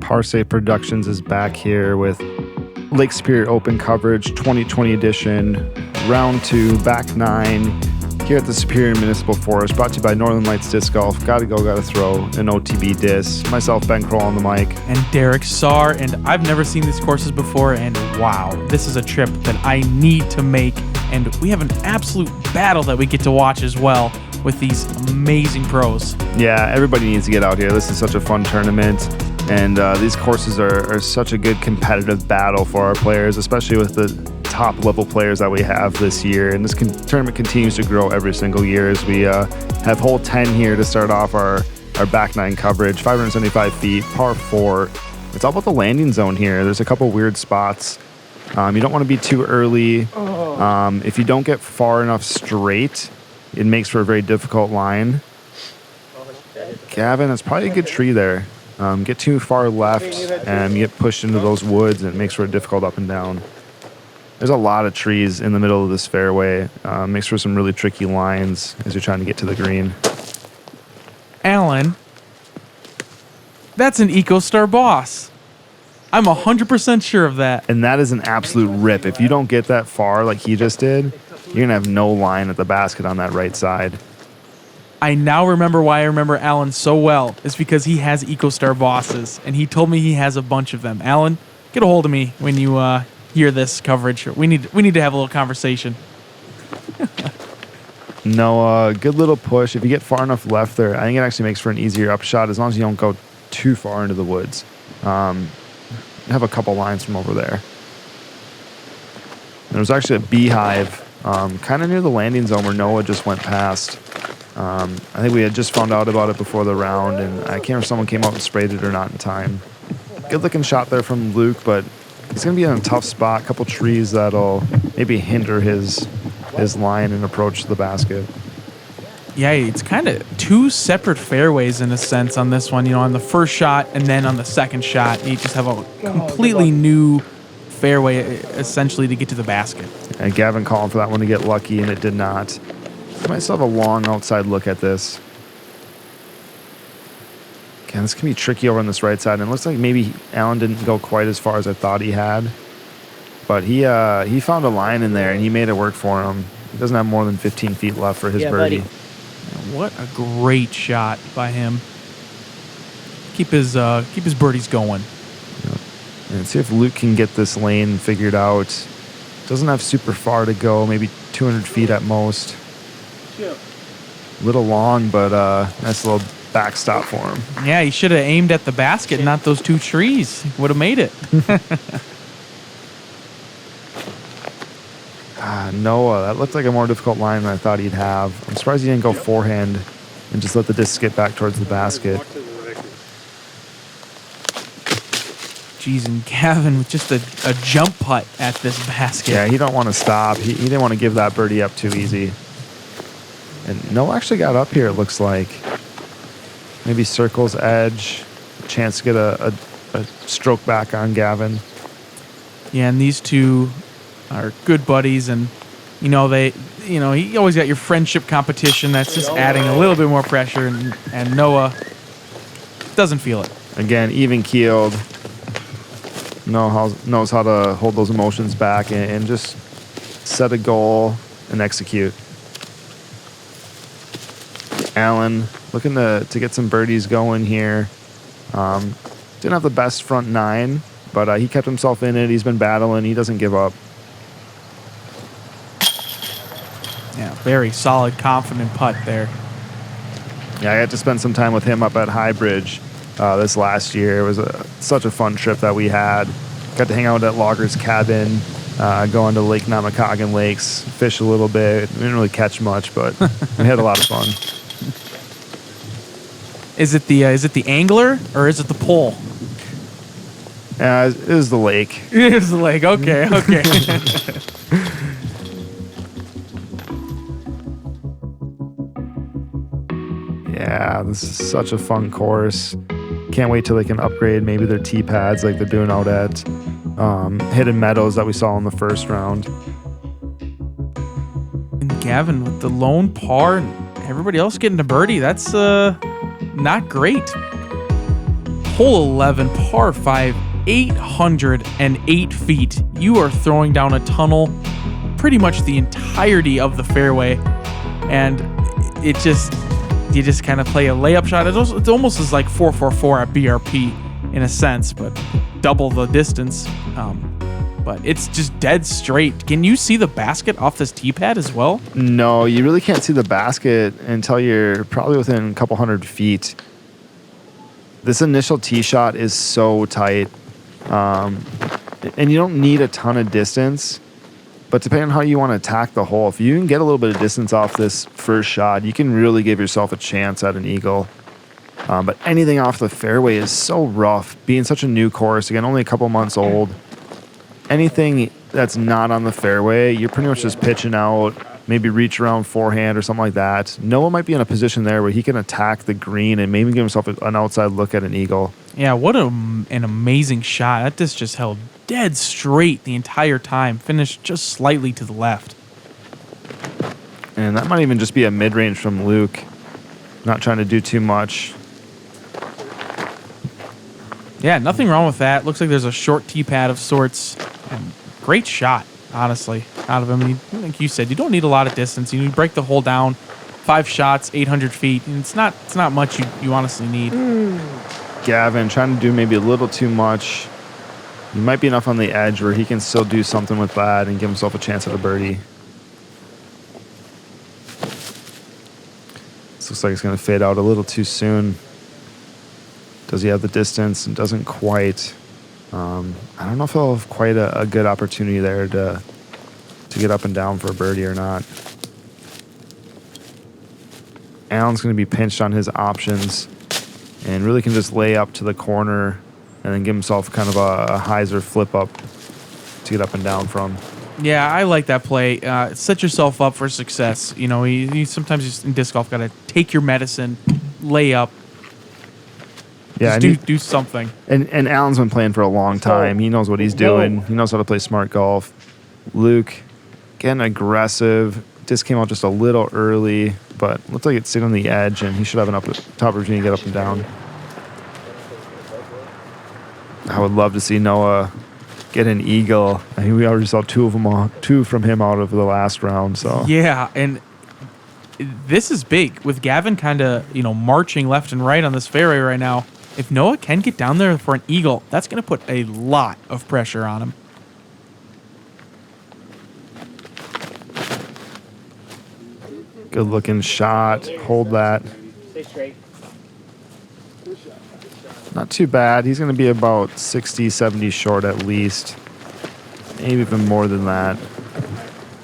Parse Productions is back here with Lake Superior Open coverage, 2020 edition, round 2, back 9, here at the Superior Municipal Forest, brought to you by Northern Lights Disc Golf. Gotta go, gotta throw, an OTB disc. Myself, Ben Kroll on the mic. And Derek Sahr, and I've never seen these courses before, and wow, this is a trip that I need to make, and we have an absolute battle that we get to watch as well with these amazing pros. Yeah, everybody needs to get out here. This is such a fun tournament. And these courses are such a good competitive battle for our players, especially with the top level players that we have this year. And this tournament continues to grow every single year as we have hole 10 here to start off our back 9 coverage, 575 feet, par 4. It's all about the landing zone here. There's a couple weird spots. You don't want to be too early. If you don't get far enough straight, it makes for a very difficult line. Gavin, that's probably a good tree there. Get too far left and get pushed into those woods, and it makes for a difficult up and down. There's a lot of trees in the middle of this fairway. Makes for some really tricky lines as you're trying to get to the green. Alan, that's an EcoStar Boss. I'm 100% sure of that. And that is an absolute rip. If you don't get that far like he just did, you're going to have no line at the basket on that right side. I now remember why I remember Alan so well. It's because he has EcoStar Bosses, and he told me he has a bunch of them. Alan, get a hold of me when you hear this coverage. We need to have a little conversation. No, good little push. If you get far enough left there, I think it actually makes for an easier upshot as long as you don't go too far into the woods. Have a couple lines from over there. There was actually a beehive kind of near the landing zone where Noah just went past. I think we had just found out about it before the round, and I can't remember if someone came out and sprayed it or not in time. Good looking shot there from Luke, but he's going to be in a tough spot. A couple trees that'll maybe hinder his line and approach to the basket. Yeah, it's kind of two separate fairways in a sense on this one. You know, on the first shot and then on the second shot, you just have a completely new fairway essentially to get to the basket. And Gavin calling for that one to get lucky, and it did not. I might still have a long outside look at this. Again, this can be tricky over on this right side, and it looks like maybe Alan didn't go quite as far as I thought he had. But he found a line in there, and he made it work for him. He doesn't have more than 15 feet left for his birdie. Buddy. What a great shot by him. Keep his birdies going. Yep. And see if Luke can get this lane figured out. Doesn't have super far to go, maybe 200 feet at most. Little long, but nice little backstop for him. Yeah, he should have aimed at the basket, not those two trees. Would have made it. Noah, that looked like a more difficult line than I thought he'd have. I'm surprised he didn't go forehand and just let the disc skip back towards the basket. Jeez, and Gavin with just a jump putt at this basket. Yeah, he don't want to stop. He didn't want to give that birdie up too easy. And Noah actually got up here, it looks like. Maybe circles edge, a chance to get a stroke back on Gavin. Yeah, and these two are good buddies, and you always got your friendship competition that's just adding a little bit more pressure, and Noah doesn't feel it. Again, even keeled. Knows how to hold those emotions back and just set a goal and execute. Alan looking to get some birdies going here. Didn't have the best front 9, but he kept himself in it. He's been battling. He doesn't give up. Yeah, very solid, confident putt there. Yeah, I got to spend some time with him up at High Bridge this last year. It was such a fun trip that we had. Got to hang out at Lager's cabin, go on to Lake Namakagon Lakes, fish a little bit. We didn't really catch much, but we had a lot of fun. Is it the angler or is it the pole? It was the lake. It is the lake. Okay. Yeah, this is such a fun course. Can't wait till they can upgrade maybe their tee pads like they're doing out at Hidden Meadows that we saw in the first round. And Gavin with the lone par and everybody else getting a birdie. That's not great. hole 11, par 5, 808 feet. You are throwing down a tunnel pretty much the entirety of the fairway, and you just kind of play a layup shot. It almost is like 444 at BRP in a sense, but double the distance. But it's just dead straight. Can you see the basket off this tee pad as well? No, you really can't see the basket until you're probably within a couple hundred feet. This initial tee shot is so tight. And you don't need a ton of distance, but depending on how you want to attack the hole, if you can get a little bit of distance off this first shot, you can really give yourself a chance at an eagle. But anything off the fairway is so rough. Being such a new course, again, only a couple months old, anything that's not on the fairway, you're pretty much just pitching out, maybe reach around forehand or something like that. Noah might be in a position there where he can attack the green and maybe give himself an outside look at an eagle. Yeah, what an amazing shot. That disc just held dead straight the entire time, finished just slightly to the left. And that might even just be a mid-range from Luke. Not trying to do too much. Yeah, nothing wrong with that. Looks like there's a short tee pad of sorts. And great shot, honestly, out of him. Like you said, you don't need a lot of distance. You break the hole down, 5 shots, 800 feet. And it's not much you honestly need. Gavin trying to do maybe a little too much. He might be enough on the edge where he can still do something with that and give himself a chance at a birdie. This looks like it's going to fade out a little too soon. Does he have the distance? And doesn't quite. I don't know if he'll have quite a good opportunity there to get up and down for a birdie or not. Allen's going to be pinched on his options and really can just lay up to the corner and then give himself kind of a hyzer flip up to get up and down from. Yeah, I like that play. Set yourself up for success. You know, you sometimes just in disc golf got to take your medicine, lay up. Yeah, just do something. And Allen's been playing for a long time. He knows what he's doing. He knows how to play smart golf. Luke, getting aggressive. Disc came out just a little early, but looks like it's sitting on the edge, and he should have an top opportunity to get up and down. I would love to see Noah get an eagle. I think we already saw two from him out of the last round. So yeah, and this is big with Gavin kind of marching left and right on this fairway right now. If Noah can get down there for an eagle, that's going to put a lot of pressure on him. Good looking shot. Hold that. Stay straight. Not too bad. He's going to be about 60, 70 short at least. Maybe even more than that.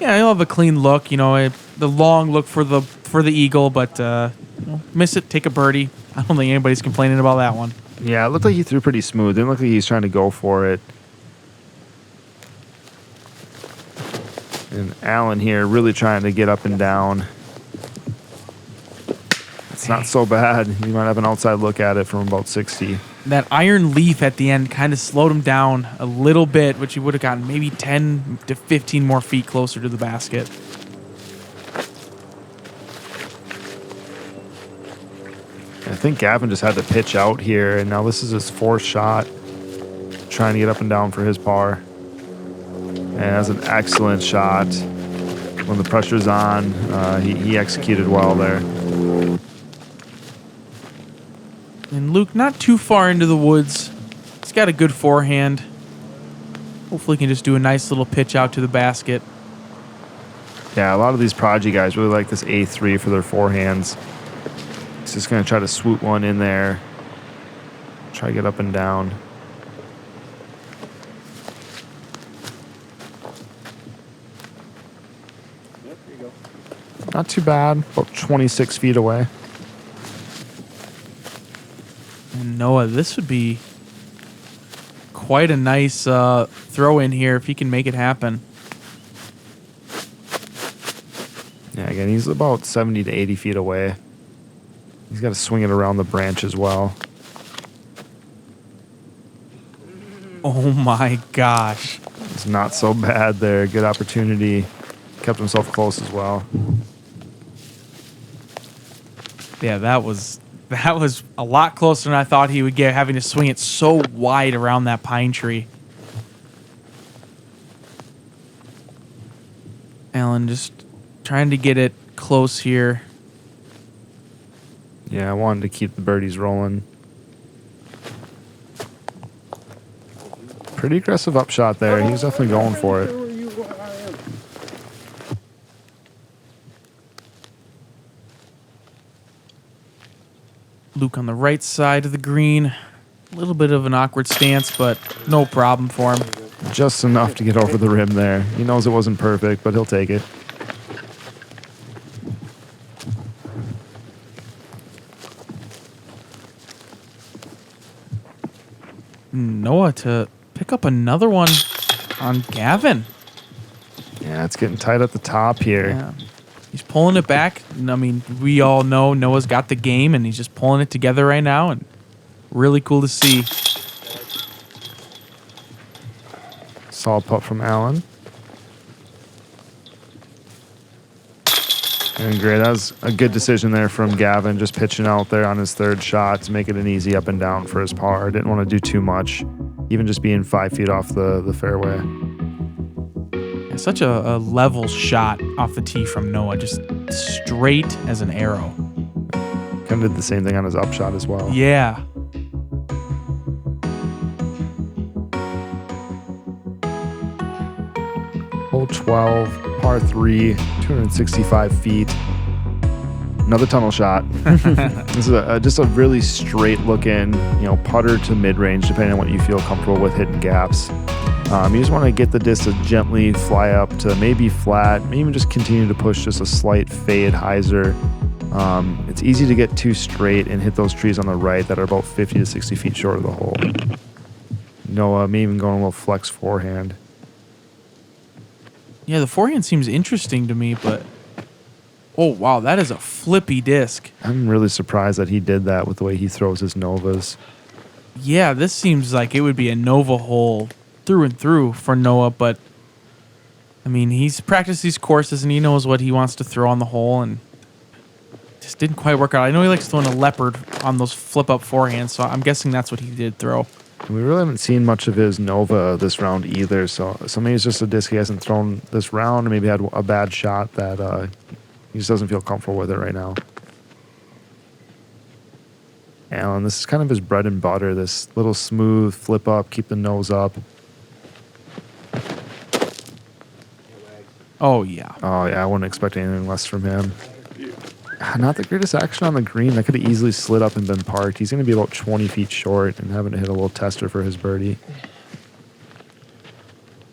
Yeah, he'll have a clean look. The long look for the eagle, but miss it, take a birdie. I don't think anybody's complaining about that one. Yeah, it looked like he threw pretty smooth. Didn't look like he's trying to go for it. And Allen here really trying to get up and down. It's not so bad. You might have an outside look at it from about 60. That iron leaf at the end kind of slowed him down a little bit, which he would have gotten maybe 10 to 15 more feet closer to the basket. I think Gavin just had to pitch out here, and now this is his 4th shot, trying to get up and down for his par. And that's an excellent shot. When the pressure's on, he executed well there. And Luke, not too far into the woods. He's got a good forehand. Hopefully he can just do a nice little pitch out to the basket. Yeah, a lot of these prodigy guys really like this A3 for their forehands. He's just going to try to swoop one in there. Try to get up and down. Yep, here you go. Not too bad. About 26 feet away. And Noah, this would be quite a nice throw in here if he can make it happen. Yeah, again, he's about 70 to 80 feet away. He's got to swing it around the branch as well. Oh my gosh. It's not so bad there. Good opportunity. Kept himself close as well. Yeah, that was That was a lot closer than I thought he would get, having to swing it so wide around that pine tree. Alan just trying to get it close here. Yeah, I wanted to keep the birdies rolling. Pretty aggressive upshot there. He was definitely going for it. Luke on the right side of the green. A little bit of an awkward stance, but no problem for him. Just enough to get over the rim there. He knows it wasn't perfect, but he'll take it. Noah to pick up another one on Gavin. Yeah, it's getting tight at the top here. Yeah. He's pulling it back. I mean, we all know Noah's got the game, and he's just pulling it together right now, and really cool to see. Solid putt from Allen. And great. That was a good decision there from Gavin, just pitching out there on his third shot to make it an easy up and down for his par. Didn't want to do too much, even just being 5 feet off the fairway. Yeah, such a level shot off the tee from Noah, just straight as an arrow. Kind of did the same thing on his upshot as well. Yeah. Hole 12, par 3, 265 feet. Another tunnel shot. This is just a really straight looking, putter to mid-range, depending on what you feel comfortable with hitting gaps. You just want to get the disc to gently fly up to maybe flat, maybe even just continue to push just a slight fade hyzer. It's easy to get too straight and hit those trees on the right that are about 50 to 60 feet short of the hole. Noah may even going a little flex forehand. Yeah, the forehand seems interesting to me, but... Oh, wow, that is a flippy disc. I'm really surprised that he did that with the way he throws his Novas. Yeah, this seems like it would be a Nova hole through and through for Noah, but... I mean, he's practiced these courses, and he knows what he wants to throw on the hole, and... just didn't quite work out. I know he likes throwing a leopard on those flip-up forehands, so I'm guessing that's what he did throw. We really haven't seen much of his Nova this round either, so maybe it's just a disc he hasn't thrown this round, or maybe had a bad shot that he just doesn't feel comfortable with it right now. Allen, this is kind of his bread and butter, this little smooth flip up, keep the nose up. Oh, yeah. Oh, yeah, I wouldn't expect anything less from him. Not the greatest action on the green. That could have easily slid up and been parked. He's going to be about 20 feet short and having to hit a little tester for his birdie.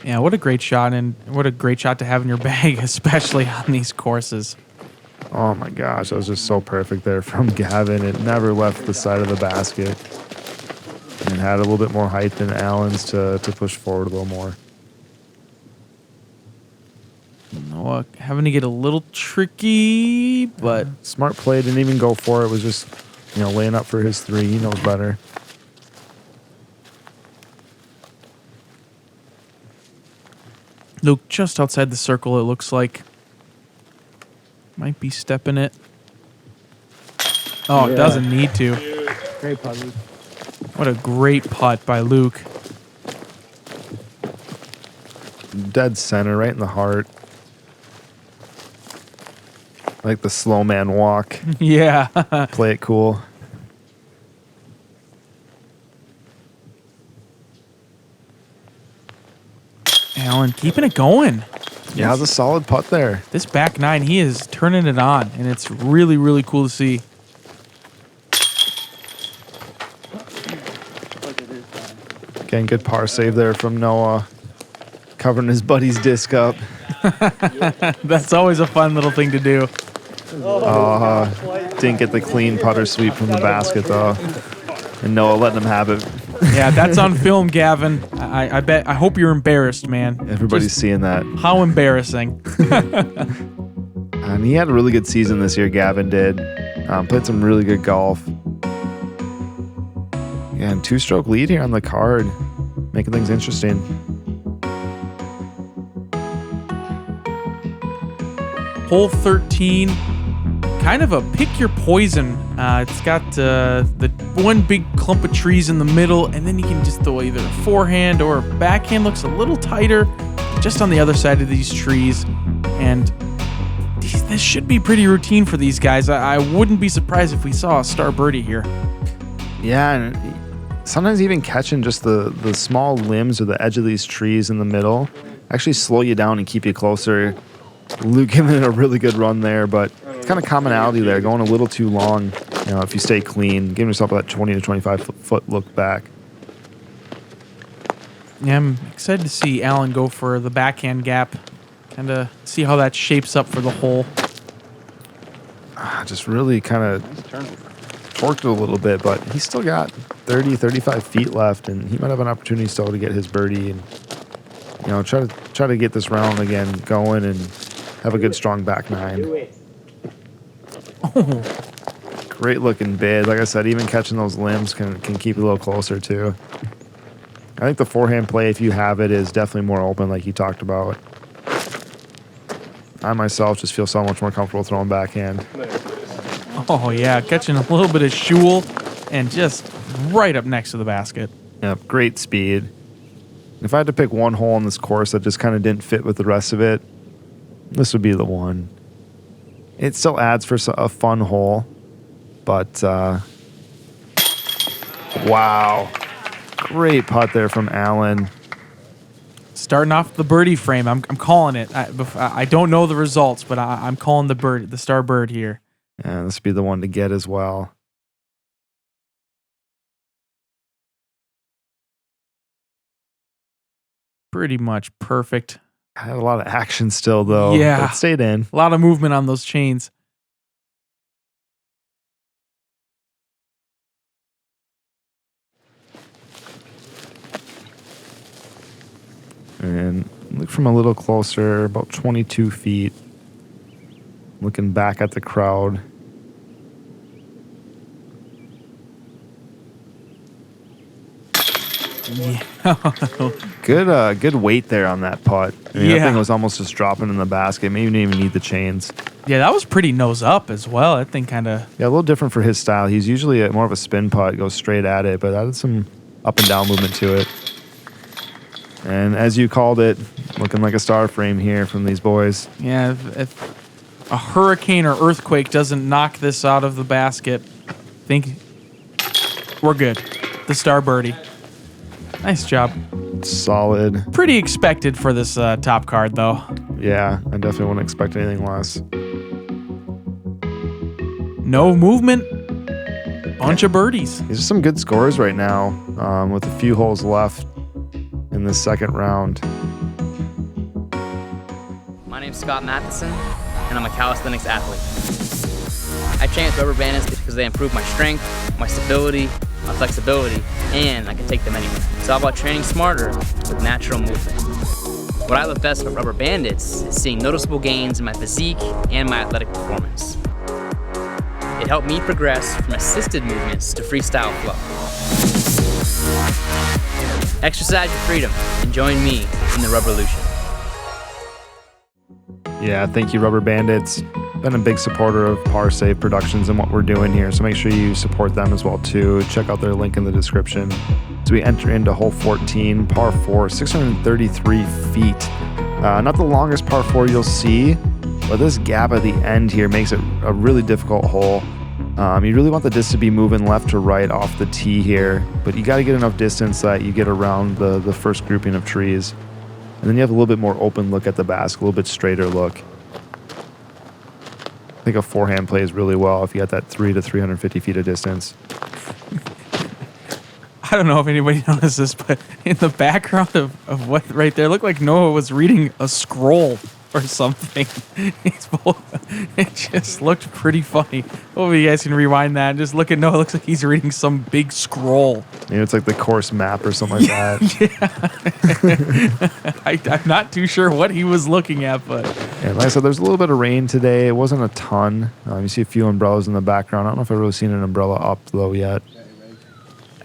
Yeah, what a great shot, and what a great shot to have in your bag, especially on these courses. Oh my gosh, that was just so perfect there from Gavin. It never left the side of the basket and had a little bit more height than Allen's to push forward a little more. Noah having to get a little tricky, but... Smart play, didn't even go for it. Was just, laying up for his three. He knows better. Luke just outside the circle, it looks like. Might be stepping it. Oh, yeah. Doesn't need to. Great putt, Luke. What a great putt by Luke. Dead center, right in the heart. Like the slow man walk. Yeah. Play it cool. Allen keeping it going. Yeah, it's a solid putt there. This back nine, he is turning it on, and it's really, really cool to see. Again, good par save there from Noah. Covering his buddy's disc up. That's always a fun little thing to do. Didn't get the clean putter sweep from the basket, though. And Noah letting him have it. Yeah, that's on film, Gavin. I hope you're embarrassed, man. Everybody's seeing that. How embarrassing. And he had a really good season this year, Gavin did. Played some really good golf. Yeah, and two-stroke lead here on the card. Making things interesting. Hole 13, kind of a pick your poison. It's got the one big clump of trees in the middle, and then you can just throw either a forehand or a backhand. Looks a little tighter just on the other side of these trees. And this should be pretty routine for these guys. I wouldn't be surprised if we saw a star birdie here. Yeah, and sometimes even catching just the small limbs or the edge of these trees in the middle actually slow you down and keep you closer. Luke giving it a really good run there, but it's kind of commonality there, going a little too long. You know, if you stay clean, giving yourself that 20 to 25 foot look back. Yeah, I'm excited to see Alan go for the backhand gap, kind of see how that shapes up for the hole. Just really kind of torqued it a little bit, but he's still got 30, 35 feet left, and he might have an opportunity still to get his birdie and, you know, try to get this round again going and have a good strong back nine. Oh, Great looking bid. Like I said, even catching those limbs can keep it a little closer too. I think the forehand play, if you have it, is definitely more open, like you talked about. I myself just feel so much more comfortable throwing backhand. oh yeah, catching a little bit of shoal and just right up next to the basket. Yep, great speed. If I had to pick one hole in this course that just kind of didn't fit with the rest of it, this would be the one. It still adds for a fun hole, but wow. Great putt there from Alan. Starting off the birdie frame, I'm calling it. I don't know the results, but I'm calling the star bird here. Yeah, this would be the one to get as well. Pretty much perfect. Had a lot of action still, though. Yeah. But it stayed in. A lot of movement on those chains. And look from a little closer, about 22 feet. Looking back at the crowd. Yeah. Good weight there on that putt. I mean, Yeah. that thing was almost just dropping in the basket. Maybe you didn't even need the chains. Yeah, that was pretty nose up as well. That thing kind of... Yeah, a little different for his style. He's usually more of a spin putt, goes straight at it, but that had some up and down movement to it. And as you called it, looking like a star frame here from these boys. Yeah, if a hurricane or earthquake doesn't knock this out of the basket, I think we're good. The star birdie. Nice job. Solid. Pretty expected for this top card, though. Yeah, I definitely wouldn't expect anything less. No movement. Bunch of birdies. These are some good scores right now with a few holes left in the second round. My name's Scott Matheson, and I'm a calisthenics athlete. I train with rubber bandits because they improve my strength, my stability, my flexibility, and I can take them anywhere. It's all about training smarter with natural movement. What I love best about rubber bandits is seeing noticeable gains in my physique and my athletic performance. It helped me progress from assisted movements to freestyle flow. Exercise your freedom and join me in the Rubberlution. Yeah, thank you, Rubber Bandits. Been a big supporter of Par Save Productions and what we're doing here, so make sure you support them as well too. Check out their link in the description. As we enter into hole 14, par 4, 633 feet. Not the longest par 4 you'll see, but this gap at the end here makes it a really difficult hole. You really want the disc to be moving left to right off the tee here, but you got to get enough distance that you get around the first grouping of trees. And then you have a little bit more open look at the basket, a little bit straighter look. I think a forehand plays really well if you got that 3 to 350 feet of distance. I don't know if anybody noticed this, but in the background of what right there looked like Noah was reading a scroll or something. It just looked pretty funny. Hopefully you guys can rewind that and just look at Noah. It looks like he's reading some big scroll. Maybe it's like the course map or something like that. Yeah. I'm not too sure what he was looking at, but... Yeah, like I said, there's a little bit of rain today. It wasn't a ton. You see a few umbrellas in the background. I don't know if I've really seen an umbrella up, though, yet.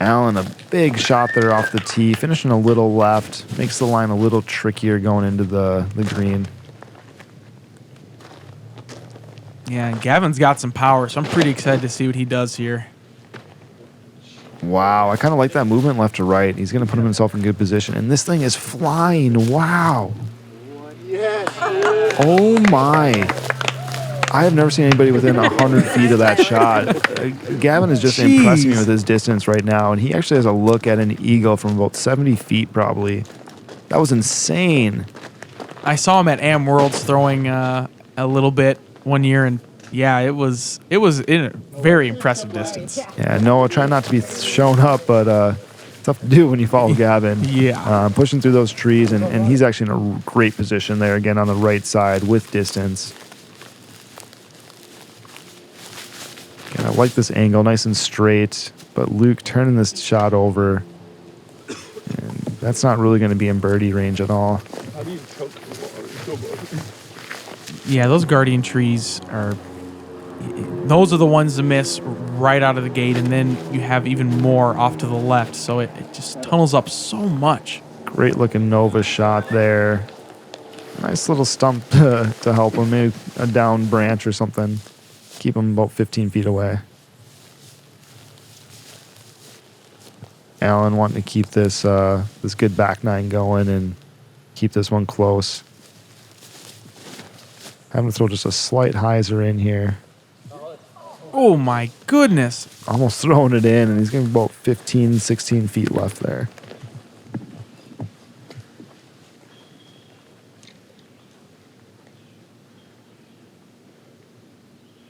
Allen, a big shot there off the tee, finishing a little left. Makes the line a little trickier going into the green. Yeah, and Gavin's got some power, so I'm pretty excited to see what he does here. Wow, I kind of like that movement left to right. He's going to put himself in good position. And this thing is flying. Wow. Oh, my. I have never seen anybody within 100 feet of that shot. Gavin is just impressing me with his distance right now. And he actually has a look at an eagle from about 70 feet probably. That was insane. I saw him at Am Worlds throwing a little bit one year, and yeah, it was in a very impressive distance. Yeah, Noah, try not to be shown up, but tough to do when you follow Gavin. Yeah. Pushing through those trees, and he's actually in a great position there, again, on the right side with distance. Again, I like this angle, nice and straight, but Luke turning this shot over, and that's not really going to be in birdie range at all. Yeah, those guardian trees those are the ones to miss right out of the gate, and then you have even more off to the left, so it just tunnels up so much. Great looking Nova shot there. Nice little stump to help him, maybe a down branch or something. Keep him about 15 feet away. Alan wanting to keep this this good back nine going and keep this one close. Having to throw just a slight hyzer in here. Oh my goodness. Almost throwing it in, and he's getting about 15, 16 feet left there.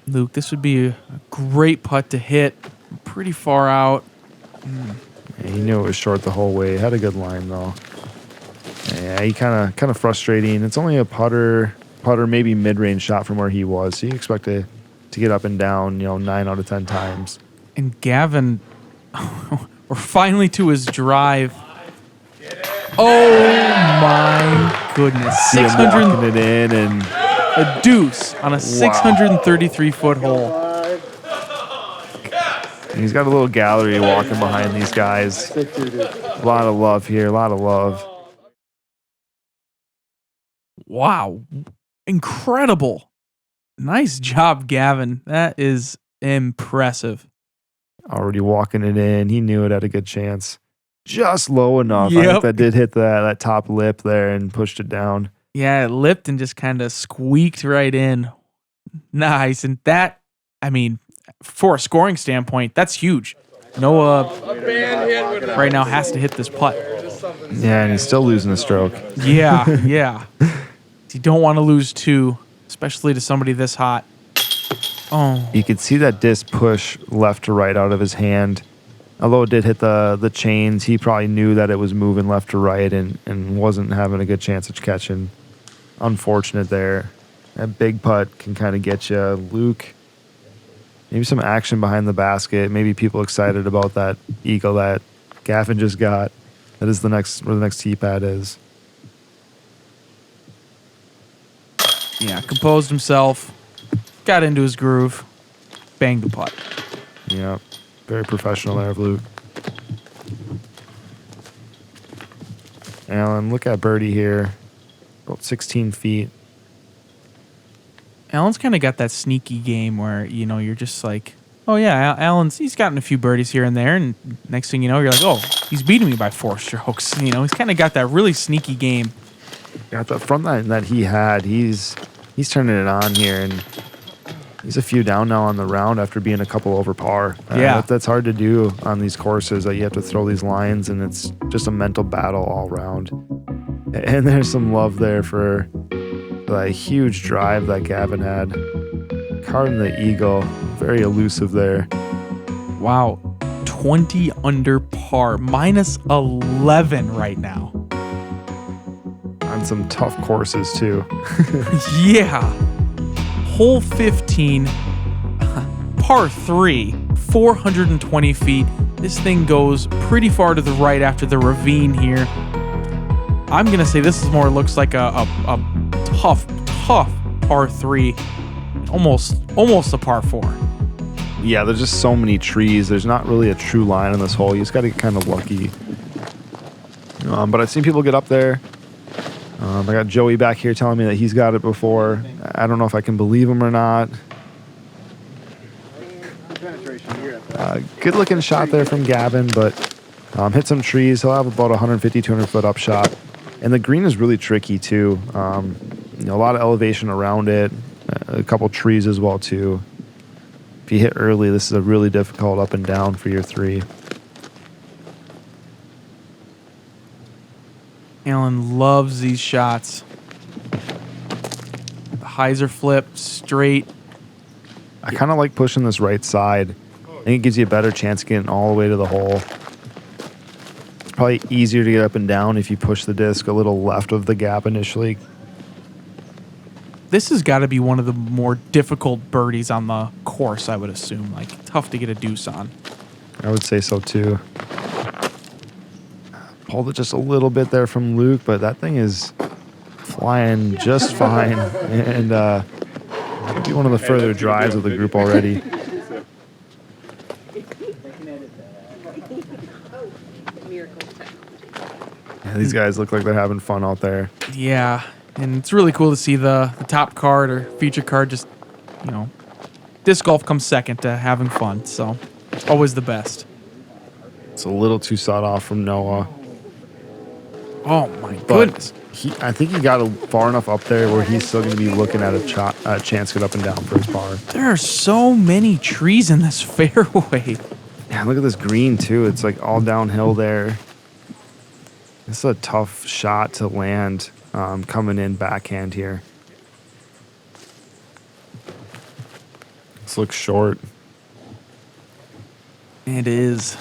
Luke, this would be a great putt to hit. Pretty far out. Yeah, he knew it was short the whole way. Had a good line though. Yeah, he kind of frustrating. It's only a putter, maybe mid-range shot from where he was. So you expect to get up and down, 9 out of 10 times. And Gavin, we're finally to his drive. Oh my goodness! See him walking it in, and a deuce on a 633-foot hole. And he's got a little gallery walking behind these guys. A lot of love here, a lot of love. Wow. Incredible. Nice job, Gavin. That is impressive. Already walking it in. He knew it had a good chance. Just low enough. Yep. I think that did hit that top lip there and pushed it down. Yeah, it lipped and just kind of squeaked right in. Nice. And that, for a scoring standpoint, that's huge. Noah right now has to hit this putt. Yeah, and he's still losing a stroke. Yeah. You don't want to lose two, especially to somebody this hot. Oh. You could see that disc push left to right out of his hand. Although it did hit the chains, he probably knew that it was moving left to right and wasn't having a good chance of catching. Unfortunate there. That big putt can kind of get you. Luke, maybe some action behind the basket. Maybe people excited about that eagle that Gavin just got. That is where the next tee pad is. Yeah, composed himself, got into his groove, banged the putt. Yeah, very professional there of Luke. Alan, look at birdie here. About 16 feet. Alan's kind of got that sneaky game where, you're just like, oh yeah, he's gotten a few birdies here and there, and next thing you know, you're like, oh, he's beating me by 4 strokes. He's kind of got that really sneaky game. Got the front line that he had. He's turning it on here, and he's a few down now on the round after being a couple over par. That's hard to do on these courses. That you have to throw these lines, and it's just a mental battle all around. And there's some love there for the huge drive that Gavin had. Carding the eagle, very elusive there. Wow, 20 under par, minus 11 right now. On some tough courses too. Yeah. Hole 15, par 3, 420 feet. This thing goes pretty far to the right after the ravine here. I'm going to say this looks like a tough par 3. Almost a par 4. Yeah, there's just so many trees. There's not really a true line on this hole. You just got to get kind of lucky. But I've seen people get up there. I got Joey back here telling me that he's got it before. I don't know if I can believe him or not. Good looking shot there from Gavin, but hit some trees. He'll have about 150, 200 foot up shot. And the green is really tricky too. A lot of elevation around it, a couple trees as well too. If you hit early, this is a really difficult up and down for your 3. Alan loves these shots. The hyzer flip straight. I kind of like pushing this right side. I think it gives you a better chance of getting all the way to the hole. It's probably easier to get up and down if you push the disc a little left of the gap initially. This has got to be one of the more difficult birdies on the course, I would assume. Like, tough to get a deuce on. I would say so too. Pulled it just a little bit there from Luke, but that thing is flying just fine. And could be one of the further drives of the group already. Yeah, these guys look like they're having fun out there. Yeah, and it's really cool to see the top card or feature card just, disc golf comes second to having fun. So, always the best. It's a little too sought off from Noah. Oh, my But goodness. I think he got far enough up there where he's still going to be looking at a chance to get up and down for his par. There are so many trees in this fairway. Yeah, look at this green, too. It's like all downhill there. This is a tough shot to land coming in backhand here. This looks short. It is.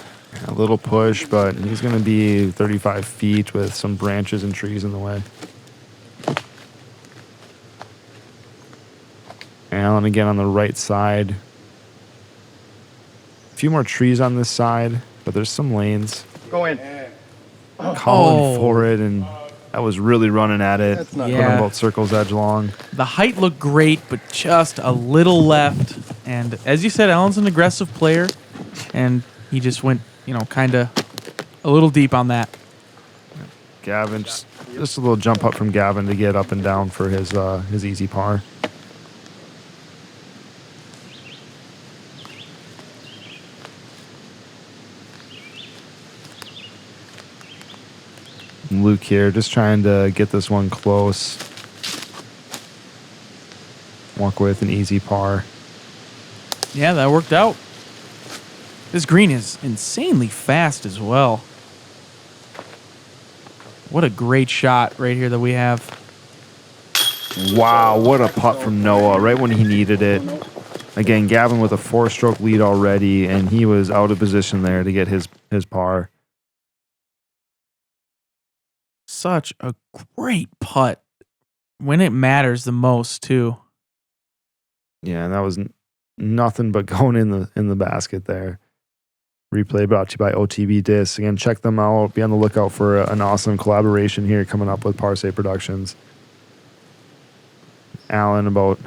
A little push, but he's going to be 35 feet with some branches and trees in the way. Allen again on the right side. A few more trees on this side, but there's some lanes. Go in. Calling for it, and that was really running at it. That's not Put Yeah. him about circle's edge long. The height looked great, but just a little left. And as you said, Allen's an aggressive player, and he just went, kind of a little deep on that. Gavin, just a little jump up from Gavin to get up and down for his easy par. Luke here, just trying to get this one close. Walk with an easy par. Yeah, that worked out. This green is insanely fast as well. What a great shot right here that we have. Wow, what a putt from Noah right when he needed it. Again, Gavin with a 4-stroke lead already, and he was out of position there to get his par. Such a great putt when it matters the most, too. Yeah, and that was nothing but going in the basket there. Replay brought to you by OTB Discs. Again, check them out. Be on the lookout for an awesome collaboration here coming up with Parsay Productions. Allen about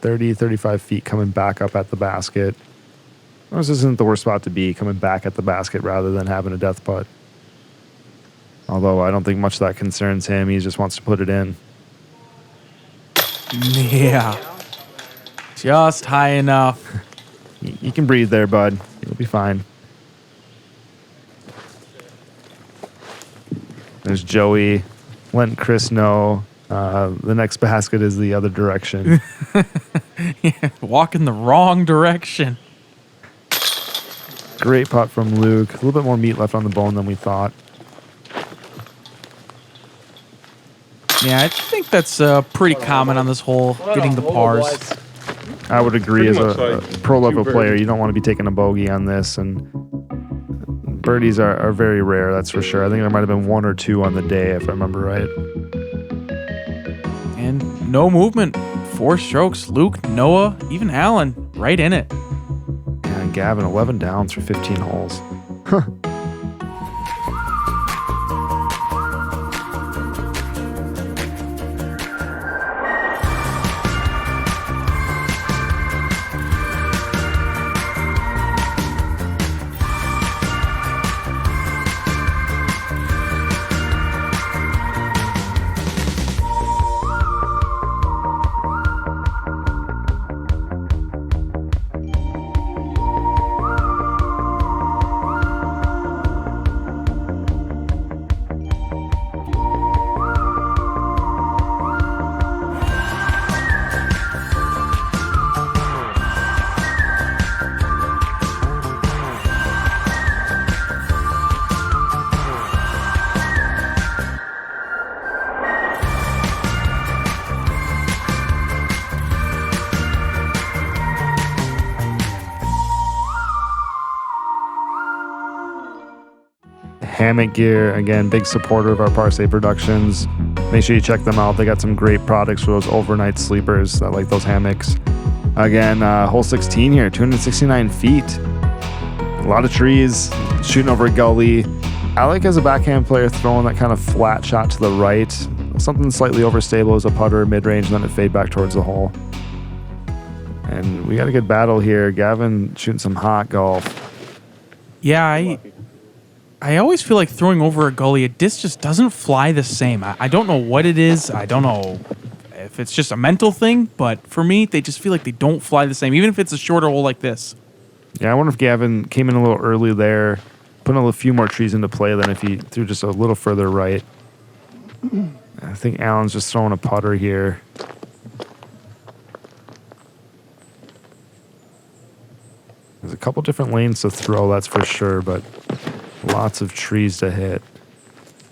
30, 35 feet coming back up at the basket. This isn't the worst spot to be, coming back at the basket rather than having a death putt. Although I don't think much of that concerns him. He just wants to put it in. Yeah. Just high enough. You can breathe there, bud. You'll be fine. There's Joey. Letting Chris know the next basket is the other direction. Yeah, walking the wrong direction. Great putt from Luke. A little bit more meat left on the bone than we thought. Yeah, I think that's pretty common on this hole, getting the pars. I would agree. As Pretty a much like pro level two player, birdies. you don't want to be taking a bogey on this, and birdies are very rare, that's for sure. I think there might have been 1 or 2 on the day, if I remember right. And no movement. 4 strokes. Luke, Noah, even Allen, right in it. And Gavin, 11 down through 15 holes. Hammock Gear, again, big supporter of our Parse Productions. Make sure you check them out. They got some great products for those overnight sleepers that like those hammocks. Again, hole 16 here, 269 feet. A lot of trees, shooting over a gully. I like as a backhand player throwing that kind of flat shot to the right. Something slightly overstable as a putter, mid-range, and then it fade back towards the hole. And we got a good battle here. Gavin shooting some hot golf. Yeah, I always feel like throwing over a gully, a disc just doesn't fly the same. I don't know what it is. I don't know if it's just a mental thing, but for me, they just feel like they don't fly the same, even if it's a shorter hole like this. Yeah, I wonder if Gavin came in a little early there, putting a few more trees into play than if he threw just a little further right. I think Alan's just throwing a putter here. There's a couple different lanes to throw, that's for sure, but lots of trees to hit.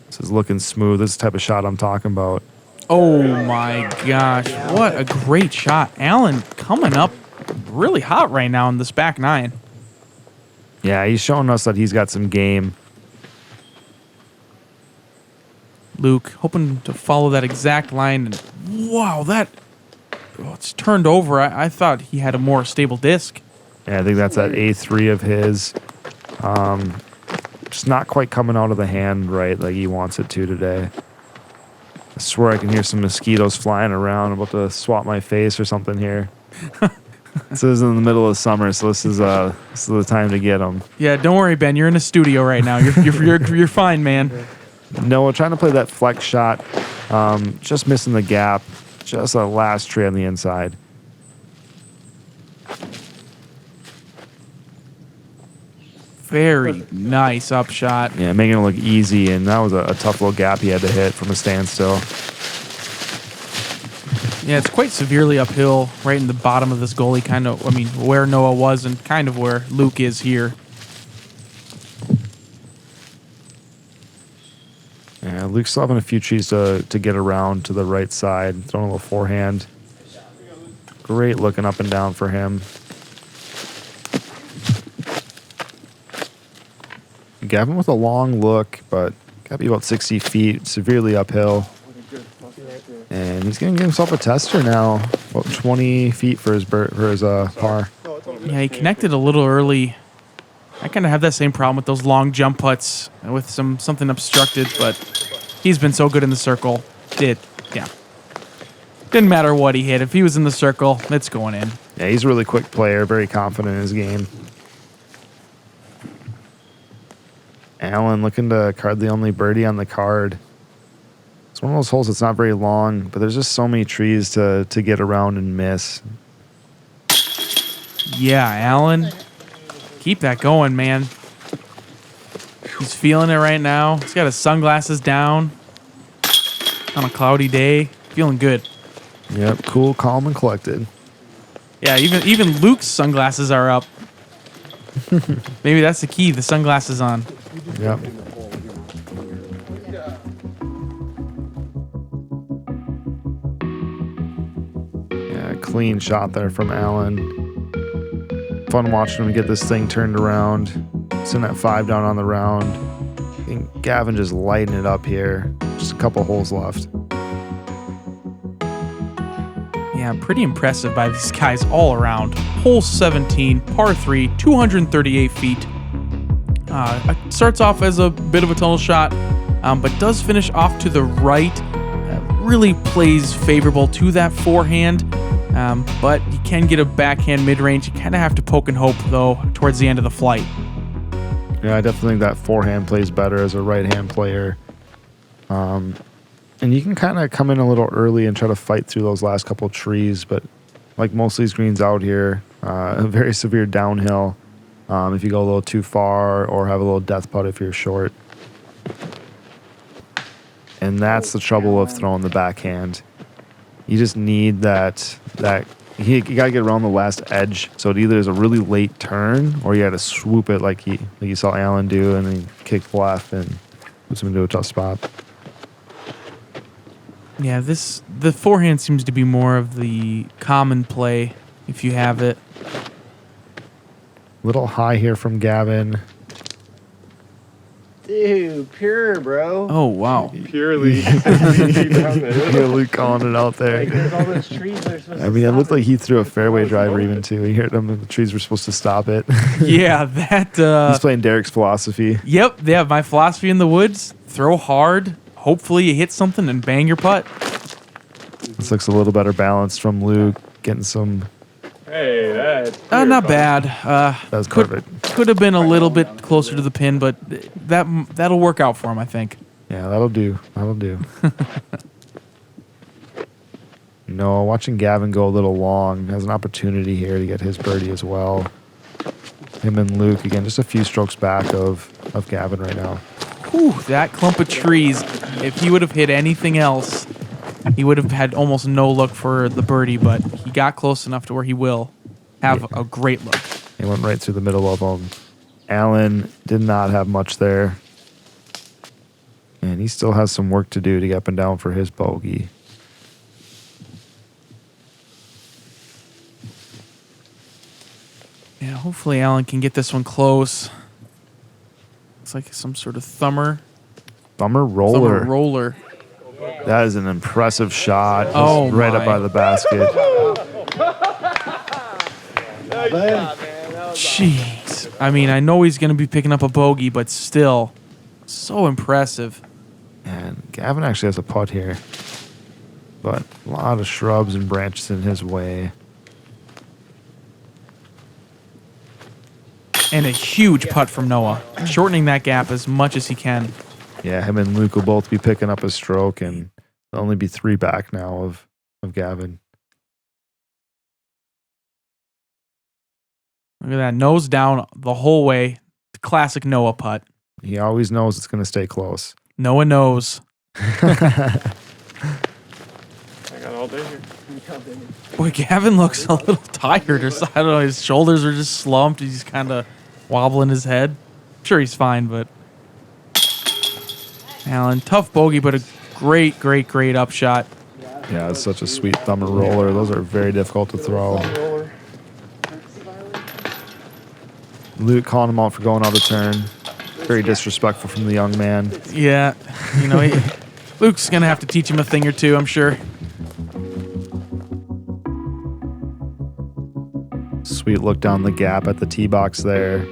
This is looking smooth. This is the type of shot I'm talking about. Oh my gosh, what a great shot. Alan coming up really hot right now in this back nine. Yeah, he's showing us that he's got some game. Luke, hoping to follow that exact line. And wow, it's turned over. I thought he had a more stable disc. Yeah, I think that's that A3 of his. Just not quite coming out of the hand right like he wants it to today. I swear I can hear some mosquitoes flying around. I'm about to swap my face or something here. This is in the middle of summer, so this is the time to get them. Yeah, don't worry, Ben. You're in a studio right now. You're fine, man. Noah trying to play that flex shot, just missing the gap, just a last tree on the inside. Very nice upshot. Yeah, making it look easy, and that was a tough little gap he had to hit from a standstill. Yeah, it's quite severely uphill, right in the bottom of this gully, kind of, where Noah was and kind of where Luke is here. Yeah, Luke's still having a few trees to get around to the right side, throwing a little forehand. Great looking up and down for him. Gavin with a long look, but got to be about 60 feet, severely uphill. And he's going to give himself a tester now, about 20 feet for his par. Yeah, he connected a little early. I kind of have that same problem with those long jump putts with something obstructed, but he's been so good in the circle. Didn't matter what he hit. If he was in the circle, it's going in. Yeah, he's a really quick player, very confident in his game. Alan looking to card the only birdie on the card. It's one of those holes that's not very long, but there's just so many trees to get around and miss. Yeah, Alan, keep that going, man. He's feeling it right now. He's got his sunglasses down on a cloudy day. Feeling good. Yep, cool, calm, and collected. Yeah, even Luke's sunglasses are up. Maybe that's the key, the sunglasses on. Yep. Yeah, clean shot there from Alan. Fun watching him get this thing turned around. Send that 5 down on the round. I think Gavin just lighting it up here. Just a couple holes left. Yeah, pretty impressive by these guys all around. Hole 17, par 3, 238 feet. Starts off as a bit of a tunnel shot, but does finish off to the right. Really plays favorable to that forehand, but you can get a backhand mid-range. You kind of have to poke and hope, though, towards the end of the flight. Yeah, I definitely think that forehand plays better as a right-hand player. And you can kind of come in a little early and try to fight through those last couple trees, but like most of these greens out here, a very severe downhill if you go a little too far or have a little death putt if you're short. And that's the trouble of throwing the backhand. You just need that you got to get around the last edge, so it either is a really late turn or you got to swoop it like you saw Alan do and then kick left and puts him into a tough spot. Yeah, the forehand seems to be more of the common play if you have it. Little high here from Gavin. Dude, pure, bro. Oh, wow. Purely. Down there. Yeah, Luke calling it out there. Like, there's all those trees that are supposed I to mean, it stop looked like he threw a Like, fairway that was driver open. even too. He hit him, and the trees were supposed to stop it. Yeah, that. He's playing Derek's philosophy. Yep, yeah, my philosophy in the woods, throw hard, hopefully you hit something and bang your putt. This looks a little better balanced from Luke, getting some. Hey, that's Not bad. That was perfect. Could have been a little bit closer to the pin, but that'll work out for him, I think. Yeah, that'll do. That'll do. No, watching Gavin go a little long has an opportunity here to get his birdie as well. Him and Luke, again, just a few strokes back of Gavin right now. Whew, that clump of trees, if he would have hit anything else, he would have had almost no look for the birdie, but he got close enough to where he will have a great look. He went right through the middle of them. Allen did not have much there. And he still has some work to do to get up and down for his bogey. Yeah, hopefully Allen can get this one close. It's like some sort of thumber Roller. roller. That is an impressive shot. Oh, Right my. up by the basket. Jeez. I mean, I know he's going to be picking up a bogey, but still, so impressive. And Gavin actually has a putt here. But a lot of shrubs and branches in his way. And a huge putt from Noah, shortening that gap as much as he can. Yeah, him and Luke will both be picking up a stroke, and there'll only be 3 back now of Gavin. Look at that, nose down the whole way. Classic Noah putt. He always knows it's going to stay close. Noah knows. I got all day here. Boy, Gavin looks a little tired or so. I don't know, his shoulders are just slumped. He's kind of wobbling his head. I'm sure he's fine, but... Allen, tough bogey, but a great, great, great upshot. Yeah, it's such a sweet thumb and roller. Those are very difficult to throw. Luke calling him out for going out of turn. Very disrespectful from the young man. Yeah, you know, Luke's going to have to teach him a thing or two, I'm sure. Sweet look down the gap at the tee box there.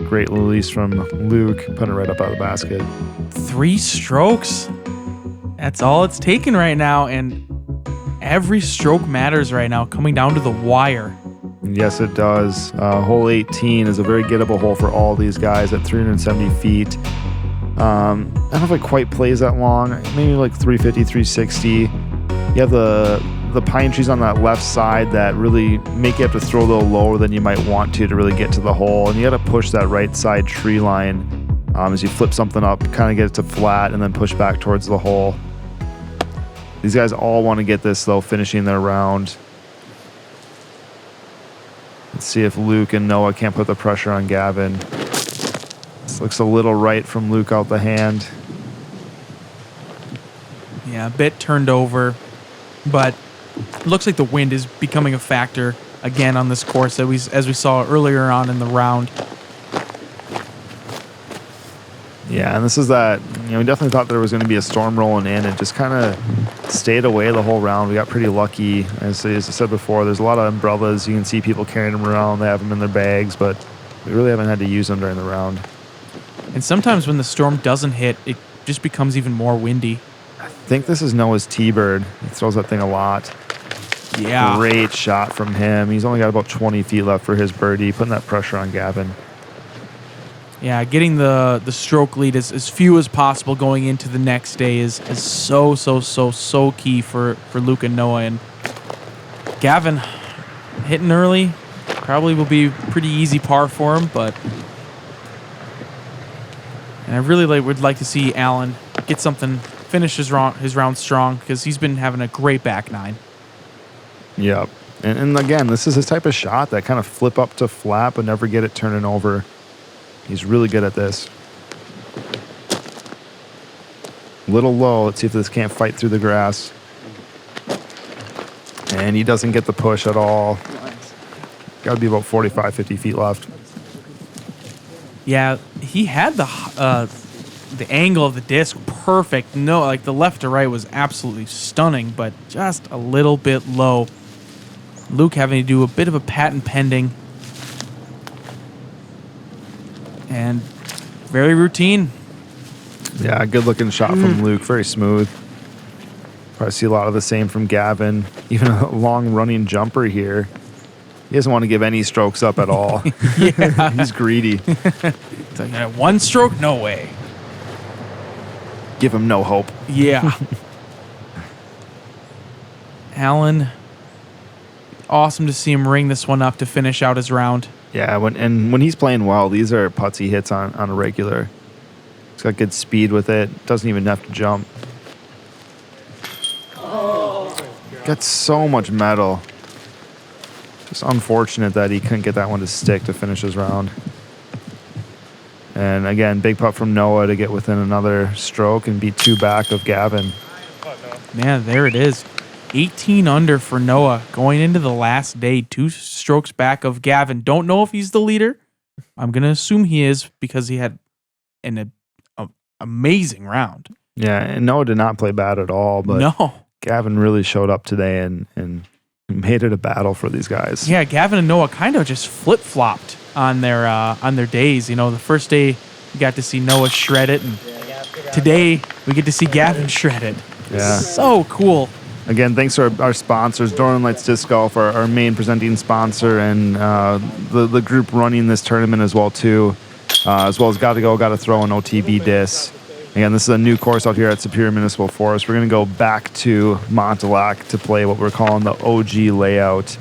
Great release from Luke, putting it right up out of the basket. 3 strokes. That's all it's taken right now, and every stroke matters right now, coming down to the wire. Yes, it does. Hole 18 is a very gettable hole for all these guys at 370 feet. I don't know if it quite plays that long. Maybe like 350, 360. You have the pine trees on that left side that really make you have to throw a little lower than you might want to really get to the hole. And you got to push that right side tree line as you flip something up, kind of get it to flat, and then push back towards the hole. These guys all want to get this, though, finishing their round. Let's see if Luke and Noah can't put the pressure on Gavin. This looks a little right from Luke out the hand. Yeah, a bit turned over, but it looks like the wind is becoming a factor again on this course as we saw earlier on in the round. Yeah, and this is that, we definitely thought there was going to be a storm rolling in. It just kind of stayed away the whole round. We got pretty lucky. As I said before, there's a lot of umbrellas. You can see people carrying them around. They have them in their bags, but we really haven't had to use them during the round. And sometimes when the storm doesn't hit, it just becomes even more windy. I think this is Noah's T-bird. He throws that thing a lot. Yeah. Great shot from him. He's only got about 20 feet left for his birdie, putting that pressure on Gavin. Yeah, getting the stroke lead as few as possible going into the next day is so key for Luke and Noah. And Gavin hitting early probably will be pretty easy par for him, but and I really would like to see Allen get something, finish his round strong, because he's been having a great back nine. Yep. And again, this is his type of shot, that kind of flip up to flat but never get it turning over. He's really good at this. Little low. Let's see if this can't fight through the grass. And he doesn't get the push at all. Got to be about 45, 50 feet left. Yeah, he had the angle of the disc perfect. No, like the left to right was absolutely stunning, but just a little bit low. Luke having to do a bit of a patent pending. And very routine. Yeah, good looking shot from Luke. Very smooth. Probably see a lot of the same from Gavin. Even a long running jumper here. He doesn't want to give any strokes up at all. Yeah. He's greedy. It's like, one stroke? No way. Give him no hope. Yeah. Alan, awesome to see him ring this one up to finish out his round. Yeah, when he's playing well, these are putts he hits on a regular. He's got good speed with it. Doesn't even have to jump. Got so much metal. Just unfortunate that he couldn't get that one to stick to finish his round. And again, big putt from Noah to get within another stroke and be 2 back of Gavin. Man, there it is. 18 under for Noah going into the last day. 2 strokes back of Gavin. Don't know if he's the leader. I'm going to assume he is because he had an amazing round. Yeah, and Noah did not play bad at all, but No. Gavin really showed up today and made it a battle for these guys. Yeah, Gavin and Noah kind of just flip-flopped on their days. You know, the first day we got to see Noah shred it, and today we get to see Gavin shred it. Yeah. So cool. Again, thanks to our sponsors, Northern Lights Disc Golf, our main presenting sponsor, and the group running this tournament as well too, as well as Gotta Throw an OTB disc. Again, this is a new course out here at Superior Municipal Forest. We're going to go back to Montauk to play what we're calling the OG layout.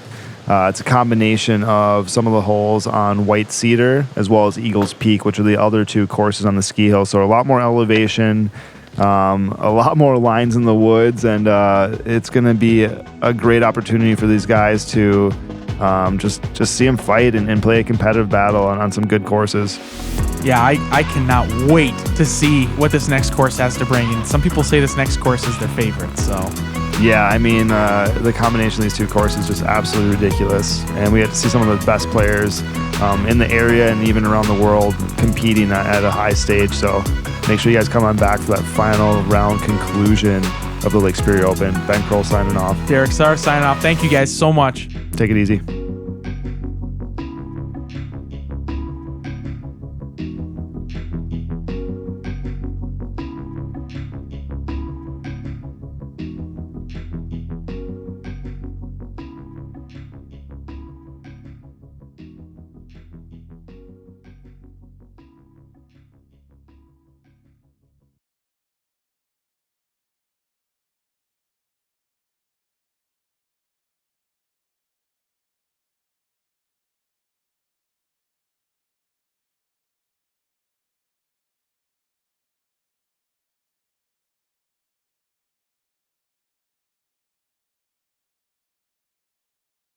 It's a combination of some of the holes on White Cedar as well as Eagles Peak, which are the other 2 courses on the ski hill. So a lot more elevation, a lot more lines in the woods, and it's going to be a great opportunity for these guys to just see them fight and play a competitive battle on some good courses. Yeah, I cannot wait to see what this next course has to bring. And some people say this next course is their favorite, so. Yeah, I mean, the combination of these 2 courses is just absolutely ridiculous. And we had to see some of the best players in the area and even around the world competing at a high stage. So make sure you guys come on back for that final round conclusion of the Lake Superior Open. Ben Kroll signing off. Derek Sahr signing off. Thank you guys so much. Take it easy.